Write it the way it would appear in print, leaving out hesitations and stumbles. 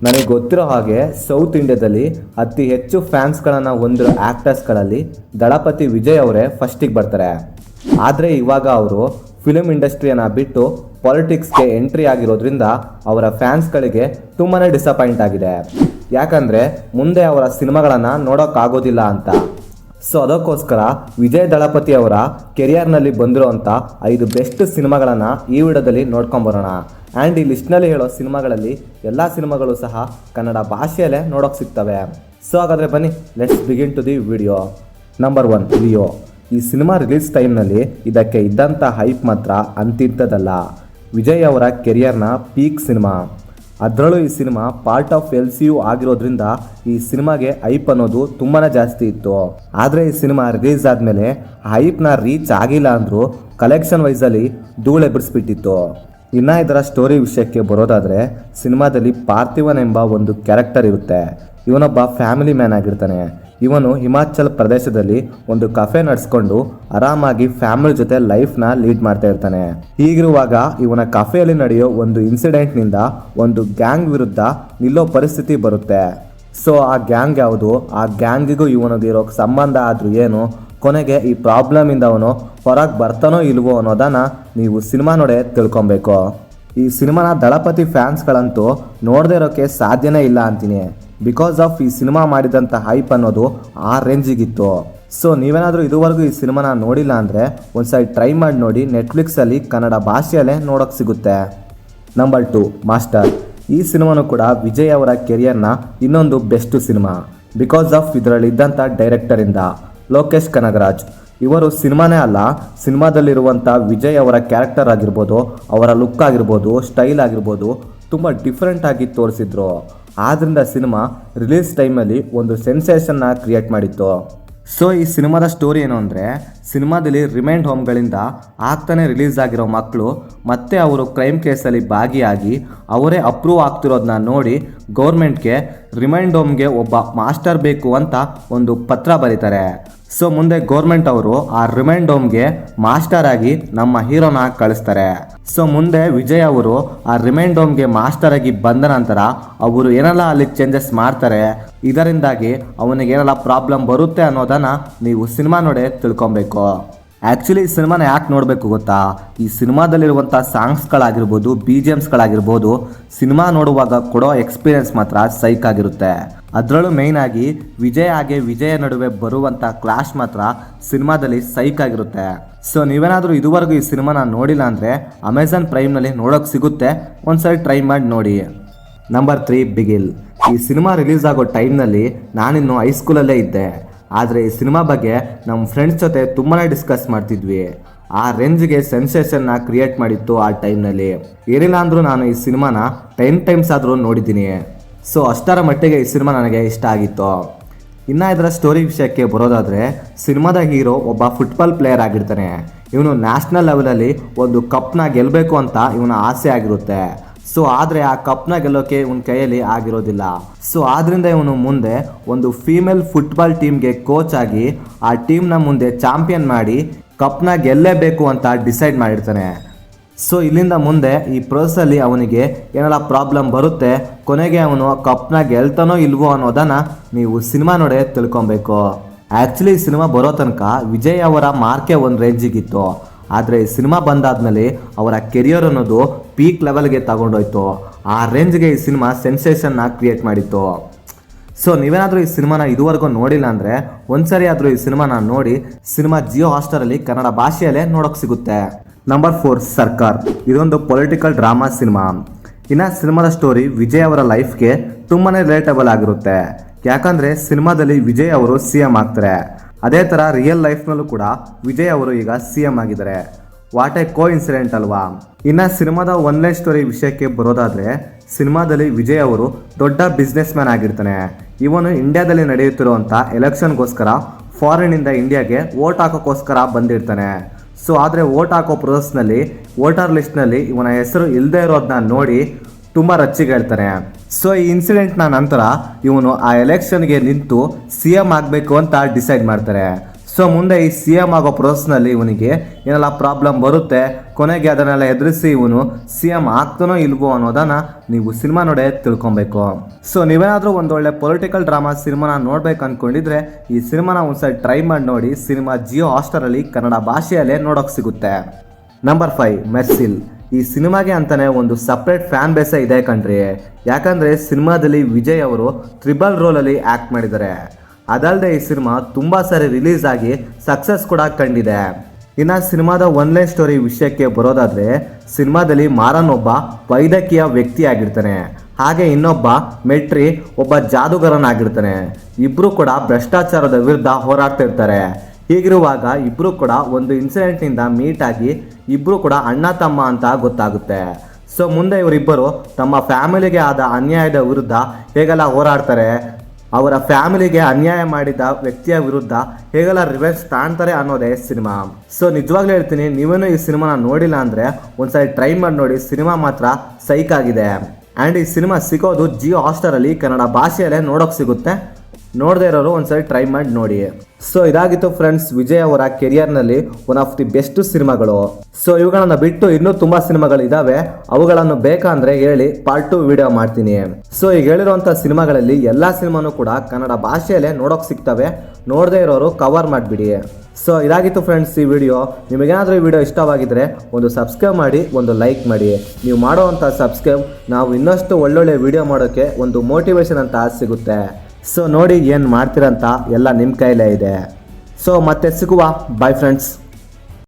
ನನಗೆ ಗೊತ್ತಿರೋ ಹಾಗೆ ಸೌತ್ ಇಂಡಿಯಾದಲ್ಲಿ ಅತಿ ಹೆಚ್ಚು ಫ್ಯಾನ್ಸ್ಗಳನ್ನು ಹೊಂದಿರೋ ಆ್ಯಕ್ಟರ್ಸ್ಗಳಲ್ಲಿ ದಳಪತಿ ವಿಜಯ್ ಅವರೇ ಫಸ್ಟಿಗೆ ಬರ್ತಾರೆ. ಆದರೆ ಇವಾಗ ಅವರು ಫಿಲ್ಮ್ ಇಂಡಸ್ಟ್ರಿಯನ್ನು ಬಿಟ್ಟು ಪಾಲಿಟಿಕ್ಸ್ಗೆ ಎಂಟ್ರಿ ಆಗಿರೋದ್ರಿಂದ ಅವರ ಫ್ಯಾನ್ಸ್ಗಳಿಗೆ ತುಂಬಾ ಡಿಸಪಾಯಿಂಟ್ ಆಗಿದೆ. ಯಾಕಂದರೆ ಮುಂದೆ ಅವರ ಸಿನಿಮಾಗಳನ್ನು ನೋಡೋಕ್ಕಾಗೋದಿಲ್ಲ ಅಂತ. ಸೊ ಅದಕ್ಕೋಸ್ಕರ ವಿಜಯ್ ದಳಪತಿ ಅವರ ಕೆರಿಯರ್ನಲ್ಲಿ ಬಂದಿರೋಂಥ 5 ಬೆಸ್ಟ್ ಸಿನಿಮಾಗಳನ್ನು ಈ ವಿಡಿಯೋದಲ್ಲಿ ನೋಡ್ಕೊಂಬರೋಣ. ಆ್ಯಂಡ್ ಈ ಲಿಸ್ಟ್ನಲ್ಲಿ ಹೇಳೋ ಸಿನಿಮಾಗಳಲ್ಲಿ ಎಲ್ಲ ಸಿನಿಮಾಗಳು ಸಹ ಕನ್ನಡ ಭಾಷೆಯಲ್ಲೇ ನೋಡೋಕೆ ಸಿಗ್ತವೆ. ಸೊ ಹಾಗಾದರೆ ಬನ್ನಿ, let's begin to the video. Number 1, Leo. ಈ ಸಿನಿಮಾ ರಿಲೀಸ್ ಟೈಮ್ನಲ್ಲಿ ಇದಕ್ಕೆ ಇದ್ದಂಥ ಹೈಪ್ ಮಾತ್ರ ಅಂತಿಂಥದ್ದಲ್ಲ. ವಿಜಯ್ ಅವರ ಕೆರಿಯರ್ನ ಪೀಕ್ ಸಿನಿಮಾ. ಅದರಲ್ಲೂ ಈ ಸಿನಿಮಾ ಪಾರ್ಟ್ ಆಫ್ LCU ಆಗಿರೋದ್ರಿಂದ ಈ ಸಿನಿಮಾಗೆ ಹೈಪ್ ಅನ್ನೋದು ತುಂಬಾ ಜಾಸ್ತಿ ಇತ್ತು. ಆದರೆ ಈ ಸಿನಿಮಾ ರಿಲೀಸ್ ಆದಮೇಲೆ ಹೈಪ್ನ ರೀಚ್ ಆಗಿಲ್ಲ ಅಂದರೂ ಕಲೆಕ್ಷನ್ ವೈಸಲ್ಲಿ ಧೂಳೆ ಬಿಡಿಸ್ಬಿಟ್ಟಿತ್ತು. ಇನ್ನು ಇದರ ಸ್ಟೋರಿ ವಿಷಯಕ್ಕೆ ಬರೋದಾದರೆ, ಸಿನಿಮಾದಲ್ಲಿ ಪಾರ್ಥಿವನ್ ಎಂಬ ಒಂದು ಕ್ಯಾರೆಕ್ಟರ್ ಇರುತ್ತೆ. ಇವನೊಬ್ಬ ಫ್ಯಾಮಿಲಿ ಮ್ಯಾನ್ ಆಗಿರ್ತಾನೆ. ಇವನು ಹಿಮಾಚಲ್ ಪ್ರದೇಶದಲ್ಲಿ ಒಂದು ಕಫೆ ನಡೆಸ್ಕೊಂಡು ಆರಾಮಾಗಿ ಫ್ಯಾಮಿಲಿ ಜೊತೆ ಲೈಫ್ನ ಲೀಡ್ ಮಾಡ್ತಾ ಇರ್ತಾನೆ. ಹೀಗಿರುವಾಗ ಇವನ ಕಫೆಯಲ್ಲಿ ನಡೆಯೋ ಒಂದು ಇನ್ಸಿಡೆಂಟ್ನಿಂದ ಒಂದು ಗ್ಯಾಂಗ್ ವಿರುದ್ಧ ನಿಲ್ಲೋ ಪರಿಸ್ಥಿತಿ ಬರುತ್ತೆ. ಸೊ ಆ ಗ್ಯಾಂಗ್ ಯಾವುದು, ಆ ಗ್ಯಾಂಗಿಗೂ ಇವನಿಗಿರೋ ಸಂಬಂಧ ಆದರೂ ಏನು, ಕೊನೆಗೆ ಈ ಪ್ರಾಬ್ಲಮಿಂದ ಅವನು ಹೊರಗೆ ಬರ್ತಾನೋ ಇಲ್ವೋ ಅನ್ನೋದನ್ನು ನೀವು ಸಿನಿಮಾ ನೋಡೇ ತಿಳ್ಕೊಬೇಕು. ಈ ಸಿನಿಮಾನ ದಳಪತಿ ಫ್ಯಾನ್ಸ್ಗಳಂತೂ ನೋಡದೇ ಇರೋಕ್ಕೆ ಸಾಧ್ಯನೇ ಇಲ್ಲ ಅಂತೀನಿ. ಬಿಕಾಸ್ ಆಫ್ ಈ ಸಿನಿಮಾ ಮಾಡಿದಂಥ ಹೈಪ್ ಅನ್ನೋದು ಆ ರೇಂಜಿಗಿತ್ತು. ಸೊ ನೀವೇನಾದರೂ ಇದುವರೆಗೂ ಈ ಸಿನಿಮಾನ ನೋಡಿಲ್ಲ ಅಂದರೆ ಒಂದ್ಸರಿ ಟ್ರೈ ಮಾಡಿ ನೋಡಿ. ನೆಟ್ಫ್ಲಿಕ್ಸಲ್ಲಿ ಕನ್ನಡ ಭಾಷೆಯಲ್ಲೇ ನೋಡೋಕ್ಕೆ ಸಿಗುತ್ತೆ. Number 2, Master. ಈ ಸಿನಿಮಾನು ಕೂಡ ವಿಜಯ್ ಅವರ ಕೆರಿಯರ್ನ ಇನ್ನೊಂದು ಬೆಸ್ಟ್ ಸಿನಿಮಾ. ಬಿಕಾಸ್ ಆಫ್ ಇದರಲ್ಲಿದ್ದಂಥ ಡೈರೆಕ್ಟರಿಂದ ಲೋಕೇಶ್ ಕನಗರಾಜ್. ಇವರು ಸಿನಿಮಾನೇ ಅಲ್ಲ, ಸಿನಿಮಾದಲ್ಲಿರುವಂಥ ವಿಜಯ್ ಅವರ ಕ್ಯಾರೆಕ್ಟರ್ ಆಗಿರ್ಬೋದು, ಅವರ ಲುಕ್ ಆಗಿರ್ಬೋದು, ಸ್ಟೈಲ್ ಆಗಿರ್ಬೋದು ತುಂಬ ಡಿಫ್ರೆಂಟ್ ಆಗಿ ತೋರಿಸಿದ್ರು. ಆದ್ದರಿಂದ ಸಿನಿಮಾ ರಿಲೀಸ್ ಟೈಮಲ್ಲಿ ಒಂದು ಸೆನ್ಸೇಷನ್ನ ಕ್ರಿಯೇಟ್ ಮಾಡಿತ್ತು. ಸೊ ಈ ಸಿನಿಮಾದ ಸ್ಟೋರಿ ಏನು ಅಂದರೆ, ಸಿನಿಮಾದಲ್ಲಿ ರಿಮೈಂಡ್ ಹೋಮ್ಗಳಿಂದ ಆಗ್ತಾನೆ ರಿಲೀಸ್ ಆಗಿರೋ ಮಕ್ಕಳು ಮತ್ತೆ ಅವರು ಕ್ರೈಮ್ ಕೇಸಲ್ಲಿ ಭಾಗಿಯಾಗಿ ಅವರೇ ಅಪ್ರೂವ್ ಆಗ್ತಿರೋದನ್ನ ನೋಡಿ ಗೌರ್ಮೆಂಟ್ಗೆ ರಿಮೈಂಡ್ ಹೋಮ್ಗೆ ಒಬ್ಬ ಮಾಸ್ಟರ್ ಬೇಕು ಅಂತ ಒಂದು ಪತ್ರ ಬರೀತಾರೆ. ಸೊ ಮುಂದೆ ಗೌರ್ಮೆಂಟ್ ಅವರು ಆ ರಿಮೈಂಡ್ ಹೋಮ್ಗೆ ಮಾಸ್ಟರ್ ಆಗಿ ನಮ್ಮ ಹೀರೋನ ಕಳಿಸ್ತಾರೆ. ಸೊ ಮುಂದೆ ವಿಜಯ್ ಅವರು ಆ ರಿಮೈಂಡ್ ಹೋಮ್ಗೆ ಮಾಸ್ಟರ್ ಆಗಿ ಬಂದ ನಂತರ ಅವರು ಏನೆಲ್ಲ ಅಲ್ಲಿ ಚೇಂಜಸ್ ಮಾಡ್ತಾರೆ, ಇದರಿಂದಾಗಿ ಅವನಿಗೆ ಏನೆಲ್ಲ ಪ್ರಾಬ್ಲಮ್ ಬರುತ್ತೆ ಅನ್ನೋದನ್ನು ನೀವು ಸಿನಿಮಾ ನೋಡೇ ತಿಳ್ಕೊಬೇಕು. ಆ್ಯಕ್ಚುಲಿ ಈ ಸಿನಿಮಾನ ಯಾಕೆ ನೋಡಬೇಕು ಗೊತ್ತಾ, ಈ ಸಿನಿಮಾದಲ್ಲಿರುವಂಥ ಸಾಂಗ್ಸ್ಗಳಾಗಿರ್ಬೋದು, BGMಸ್ಗಳಾಗಿರ್ಬೋದು, ಸಿನಿಮಾ ನೋಡುವಾಗ ಕೊಡೋ ಎಕ್ಸ್ಪೀರಿಯನ್ಸ್ ಮಾತ್ರ ಸೈಕ್ ಆಗಿರುತ್ತೆ. ಅದರಲ್ಲೂ ಮೇಯ್ನಾಗಿ ವಿಜಯ್ ಹಾಗೆ ವಿಜಯ ನಡುವೆ ಬರುವಂಥ ಕ್ಲಾಶ್ ಮಾತ್ರ ಸಿನಿಮಾದಲ್ಲಿ ಸೈಕ್ ಆಗಿರುತ್ತೆ. ಸೊ ನೀವೇನಾದರೂ ಇದುವರೆಗೂ ಈ ಸಿನಿಮಾನ ನೋಡಿಲ್ಲ ಅಂದರೆ ಅಮೆಝಾನ್ ಪ್ರೈಮ್ನಲ್ಲಿ ನೋಡೋಕ್ಕೆ ಸಿಗುತ್ತೆ, ಒಂದ್ಸರಿ ಟ್ರೈ ಮಾಡಿ ನೋಡಿ. ನಂಬರ್ 3, ಬಿಗಿಲ್. ಈ ಸಿನಿಮಾ ರಿಲೀಸ್ ಆಗೋ ಟೈಮ್ನಲ್ಲಿ ನಾನಿನ್ನು ಹೈಸ್ಕೂಲಲ್ಲೇ ಇದ್ದೆ. ಆದರೆ ಈ ಸಿನಿಮಾ ಬಗ್ಗೆ ನಮ್ಮ ಫ್ರೆಂಡ್ಸ್ ಜೊತೆ ತುಂಬಾ ಡಿಸ್ಕಸ್ ಮಾಡ್ತಿದ್ವಿ. ಆ ರೇಂಜ್ಗೆ ಸೆನ್ಸೇಷನ್ನ ಕ್ರಿಯೇಟ್ ಮಾಡಿತ್ತು ಆ ಟೈಮ್ನಲ್ಲಿ. ಏನಿಲ್ಲ ಅಂದರೂ ನಾನು ಈ ಸಿನಿಮಾನ 10 ಟೈಮ್ಸ್ ಆದರೂ ನೋಡಿದ್ದೀನಿ. ಸೊ ಅಷ್ಟರ ಮಟ್ಟಿಗೆ ಈ ಸಿನಿಮಾ ನನಗೆ ಇಷ್ಟ ಆಗಿತ್ತು. ಇನ್ನು ಇದರ ಸ್ಟೋರಿ ವಿಷಯಕ್ಕೆ ಬರೋದಾದರೆ, ಸಿನಿಮಾದ ಹೀರೋ ಒಬ್ಬ ಫುಟ್ಬಾಲ್ ಪ್ಲೇಯರ್ ಆಗಿರ್ತಾನೆ. ಇವನು ನ್ಯಾಷನಲ್ ಲೆವೆಲಲ್ಲಿ ಒಂದು ಕಪ್ನ ಗೆಲ್ಲಬೇಕು ಅಂತ ಇವನ ಆಸೆ ಆಗಿರುತ್ತೆ. ಸೊ ಆದರೆ ಆ ಕಪ್ನ ಗೆಲ್ಲೋಕೆ ಇವನ ಕೈಯಲ್ಲಿ ಆಗಿರೋದಿಲ್ಲ. ಸೊ ಆದ್ದರಿಂದ ಇವನು ಮುಂದೆ ಒಂದು ಫೀಮೇಲ್ ಫುಟ್ಬಾಲ್ ಟೀಮ್ಗೆ ಕೋಚ್ ಆಗಿ ಆ ಟೀಮ್ನ ಮುಂದೆ ಚಾಂಪಿಯನ್ ಮಾಡಿ ಕಪ್ನ ಗೆಲ್ಲೇಬೇಕು ಅಂತ ಡಿಸೈಡ್ ಮಾಡಿರ್ತಾನೆ. ಸೊ ಇಲ್ಲಿಂದ ಮುಂದೆ ಈ ಪ್ರೋಸೆಸ್ಸಲ್ಲಿ ಅವನಿಗೆ ಏನೆಲ್ಲ ಪ್ರಾಬ್ಲಮ್ ಬರುತ್ತೆ, ಕೊನೆಗೆ ಅವನು ಕಪ್ನ ಗೆಲ್ತಾನೋ ಇಲ್ವೋ ಅನ್ನೋದನ್ನು ನೀವು ಸಿನಿಮಾ ನೋಡೇ ತಿಳ್ಕೊಬೇಕು. ಆ್ಯಕ್ಚುಲಿ ಈ ಸಿನಿಮಾ ಬರೋ ತನಕ ವಿಜಯ್ ಅವರ ಮಾರ್ಕೆ ಒಂದು ರೇಂಜಿಗಿತ್ತು. ಆದರೆ ಈ ಸಿನಿಮಾ ಬಂದಾದ್ಮೇಲೆ ಅವರ ಕೆರಿಯರ್ ಅನ್ನೋದು ಪೀಕ್ ಲೆವೆಲ್ಗೆ ತಗೊಂಡೋಯ್ತು. ಆ ರೇಂಜ್ಗೆ ಈ ಸಿನಿಮಾ ಸೆನ್ಸೇಷನ್ನ ಕ್ರಿಯೇಟ್ ಮಾಡಿತ್ತು. ಸೊ ನೀವೇನಾದರೂ ಈ ಸಿನಿಮಾನ ಇದುವರೆಗೂ ನೋಡಿಲ್ಲ ಅಂದರೆ ಒಂದ್ಸರಿ ಆದರೂ ಈ ಸಿನಿಮಾನ ನೋಡಿ. ಸಿನಿಮಾ ಜಿಯೋ ಹಾಟ್‌ಸ್ಟಾರಲ್ಲಿ ಕನ್ನಡ ಭಾಷೆಯಲ್ಲೇ ನೋಡೋಕೆ ಸಿಗುತ್ತೆ. ನಂಬರ್ 4, ಸರ್ಕಾರ್. ಇದೊಂದು ಪೊಲಿಟಿಕಲ್ ಡ್ರಾಮಾ ಸಿನಿಮಾ. ಇನ್ನು ಸಿನಿಮಾದ ಸ್ಟೋರಿ ವಿಜಯ್ ಅವರ ಲೈಫ್ಗೆ ತುಂಬಾ ರಿಲೇಟಬಲ್ ಆಗಿರುತ್ತೆ. ಯಾಕಂದರೆ ಸಿನಿಮಾದಲ್ಲಿ ವಿಜಯ್ ಅವರು CM ಆಗ್ತಾರೆ. ಅದೇ ಥರ ರಿಯಲ್ ಲೈಫ್ನಲ್ಲೂ ಕೂಡ ವಿಜಯ್ ಅವರು ಈಗ CM ಆಗಿದ್ದಾರೆ. ವಾಟ್ ಎ ಕೋ ಇನ್ಸಿಡೆಂಟ್ ಅಲ್ವಾ. ಇನ್ನು ಸಿನಿಮಾದ ಒನ್ಲೈನ್ ಸ್ಟೋರಿ ವಿಷಯಕ್ಕೆ ಬರೋದಾದರೆ, ಸಿನಿಮಾದಲ್ಲಿ ವಿಜಯ್ ಅವರು ದೊಡ್ಡ ಬಿಸ್ನೆಸ್ ಮ್ಯಾನ್ ಆಗಿರ್ತಾನೆ. ಇವನು ಇಂಡಿಯಾದಲ್ಲಿ ನಡೆಯುತ್ತಿರುವಂಥ ಎಲೆಕ್ಷನ್ಗೋಸ್ಕರ ಫಾರಿನಿಂದ ಇಂಡಿಯಾಗೆ ವೋಟ್ ಹಾಕೋಕ್ಕೋಸ್ಕರ ಬಂದಿರ್ತಾನೆ. ಸೊ ಆದರೆ ವೋಟ್ ಹಾಕೋ ಪ್ರೊಸೆಸ್ನಲ್ಲಿ ವೋಟರ್ ಲಿಸ್ಟ್ನಲ್ಲಿ ಇವನ ಹೆಸರು ಇಲ್ಲದೆ ಇರೋದನ್ನ ನೋಡಿ ತುಂಬ ರಚ್ಚಿಗೆ ಹೇಳ್ತಾನೆ. ಸೊ ಈ ಇನ್ಸಿಡೆಂಟ್ನ ನಂತರ ಇವನು ಆ ಎಲೆಕ್ಷನ್ಗೆ ನಿಂತು CM ಆಗಬೇಕು ಅಂತ ಡಿಸೈಡ್ ಮಾಡ್ತಾರೆ. ಸೊ ಮುಂದೆ ಈ CM ಆಗೋ ಪ್ರೊಸೆಸ್ನಲ್ಲಿ ಇವನಿಗೆ ಏನೆಲ್ಲ ಪ್ರಾಬ್ಲಮ್ ಬರುತ್ತೆ, ಕೊನೆಗೆ ಅದನ್ನೆಲ್ಲ ಎದುರಿಸಿ ಇವನು CM ಆಗ್ತಾನೋ ಇಲ್ವೋ ಅನ್ನೋದನ್ನ ನೀವು ಸಿನಿಮಾ ನೋಡೇ ತಿಳ್ಕೊಬೇಕು. ಸೊ ನೀವೇನಾದರೂ ಒಂದೊಳ್ಳೆ ಪೊಲಿಟಿಕಲ್ ಡ್ರಾಮಾ ಸಿನಿಮಾನ ನೋಡ್ಬೇಕು ಅಂದ್ಕೊಂಡಿದ್ರೆ ಈ ಸಿನಿಮಾನ ಒಂದ್ಸರಿ ಟ್ರೈ ಮಾಡಿ ನೋಡಿ. ಸಿನಿಮಾ ಜಿಯೋ ಹಾಟ್‌ಸ್ಟಾರಲ್ಲಿ ಕನ್ನಡ ಭಾಷೆಯಲ್ಲೇ ನೋಡೋಕೆ ಸಿಗುತ್ತೆ. ನಂಬರ್ 5 ಮೆರ್ಸಿಲ್. ಈ ಸಿನಿಮಾಗೆ ಅಂತಾನೆ ಒಂದು ಸಪ್ರೇಟ್ ಫ್ಯಾನ್ ಬೇಸೇ ಇದೆ ಕಣ್ರಿ. ಯಾಕಂದರೆ ಸಿನಿಮಾದಲ್ಲಿ ವಿಜಯ್ ಅವರು ಟ್ರಿಬಲ್ ರೋಲಲ್ಲಿ ಆ್ಯಕ್ಟ್ ಮಾಡಿದ್ದಾರೆ. ಅದಲ್ಲದೆ ಈ ಸಿನಿಮಾ ತುಂಬ ಸಾರಿ ರಿಲೀಸ್ ಆಗಿ ಸಕ್ಸಸ್ ಕೂಡ ಕಂಡಿದೆ. ಇನ್ನು ಸಿನಿಮಾದ ಒನ್ಲೈನ್ ಸ್ಟೋರಿ ವಿಷಯಕ್ಕೆ ಬರೋದಾದರೆ ಸಿನಿಮಾದಲ್ಲಿ ಮಾರನ್ ಒಬ್ಬ ವೈದ್ಯಕೀಯ ವ್ಯಕ್ತಿಯಾಗಿರ್ತಾನೆ, ಹಾಗೆ ಇನ್ನೊಬ್ಬ ಮೆಟ್ರಿ ಒಬ್ಬ ಜಾದೂಗರನಾಗಿರ್ತಾನೆ. ಇಬ್ಬರು ಕೂಡ ಭ್ರಷ್ಟಾಚಾರದ ವಿರುದ್ಧ ಹೋರಾಡ್ತಾ ಇರ್ತಾರೆ. ಹೀಗಿರುವಾಗ ಇಬ್ಬರು ಕೂಡ ಒಂದು ಇನ್ಸಿಡೆಂಟ್ನಿಂದ ಮೀಟ್ ಆಗಿ ಇಬ್ಬರು ಕೂಡ ಅಣ್ಣ ತಮ್ಮ ಅಂತ ಗೊತ್ತಾಗುತ್ತೆ. ಸೊ ಮುಂದೆ ಇವರಿಬ್ಬರು ತಮ್ಮ ಫ್ಯಾಮಿಲಿಗೆ ಆದ ಅನ್ಯಾಯದ ವಿರುದ್ಧ ಹೇಗೆಲ್ಲ ಹೋರಾಡ್ತಾರೆ, ಅವರ ಫ್ಯಾಮಿಲಿಗೆ ಅನ್ಯಾಯ ಮಾಡಿದ ವ್ಯಕ್ತಿಯ ವಿರುದ್ಧ ಹೇಗೆಲ್ಲ ರಿವೆಂಜ್ ತಾಣ್ತಾರೆ ಅನ್ನೋದೇ ಸಿನಿಮಾ. ಸೊ ನಿಜವಾಗ್ಲೂ ಹೇಳ್ತೀನಿ, ನೀವೇನು ಈ ಸಿನಿಮಾನ ನೋಡಿಲ್ಲ ಅಂದರೆ ಒಂದ್ಸರಿ ಟ್ರೈ ಮಾಡಿ ನೋಡಿ. ಸಿನಿಮಾ ಮಾತ್ರ ಸೈಕ್ ಆಗಿದೆ. ಆ್ಯಂಡ್ ಈ ಸಿನಿಮಾ ಸಿಗೋದು ಜಿಯೋ ಹಾಟ್‌ಸ್ಟಾರಲ್ಲಿ ಕನ್ನಡ ಭಾಷೆಯಲ್ಲೇ ನೋಡೋಕೆ ಸಿಗುತ್ತೆ. ನೋಡದೇ ಇರೋರು ಒಂದ್ಸರಿ ಟ್ರೈ ಮಾಡಿ ನೋಡಿ. ಸೊ ಇದಾಗಿತ್ತು ಫ್ರೆಂಡ್ಸ್ ವಿಜಯ್ ಅವರ ಕೆರಿಯರ್ನಲ್ಲಿ ಒನ್ ಆಫ್ ದಿ ಬೆಸ್ಟ್ ಸಿನಿಮಾಗಳು. ಸೊ ಇವುಗಳನ್ನು ಬಿಟ್ಟು ಇನ್ನೂ ತುಂಬ ಸಿನಿಮಾಗಳು ಇದ್ದಾವೆ, ಅವುಗಳನ್ನು ಬೇಕಂದ್ರೆ ಹೇಳಿ ಪಾರ್ಟ್ 2 ವಿಡಿಯೋ ಮಾಡ್ತೀನಿ. ಸೊ ಈಗ ಹೇಳಿರುವಂಥ ಸಿನಿಮಾಗಳಲ್ಲಿ ಎಲ್ಲ ಸಿನಿಮಾನು ಕೂಡ ಕನ್ನಡ ಭಾಷೆಯಲ್ಲೇ ನೋಡೋಕೆ ಸಿಗ್ತವೆ. ನೋಡದೇ ಇರೋರು ಕವರ್ ಮಾಡಿಬಿಡಿ. ಸೊ ಇದಾಗಿತ್ತು ಫ್ರೆಂಡ್ಸ್ ಈ ವಿಡಿಯೋ. ನಿಮಗೇನಾದರೂ ಈ ವಿಡಿಯೋ ಇಷ್ಟವಾಗಿದ್ದರೆ ಒಂದು ಸಬ್ಸ್ಕ್ರೈಬ್ ಮಾಡಿ, ಒಂದು ಲೈಕ್ ಮಾಡಿ. ನೀವು ಮಾಡೋವಂಥ ಸಬ್ಸ್ಕ್ರೈಬ್ ನಾವು ಇನ್ನಷ್ಟು ಒಳ್ಳೊಳ್ಳೆ ವಿಡಿಯೋ ಮಾಡೋಕ್ಕೆ ಒಂದು ಮೋಟಿವೇಶನ್ ಅಂತ ಸಿಗುತ್ತೆ. ಸೊ ನೋಡಿ ಏನು ಮಾಡ್ತೀರಂತ ಎಲ್ಲ ನಿಮ್ಮ ಕೈಲೇ ಇದೆ. ಸೊ ಮತ್ತೆ ಸಿಗುವ. Bye friends.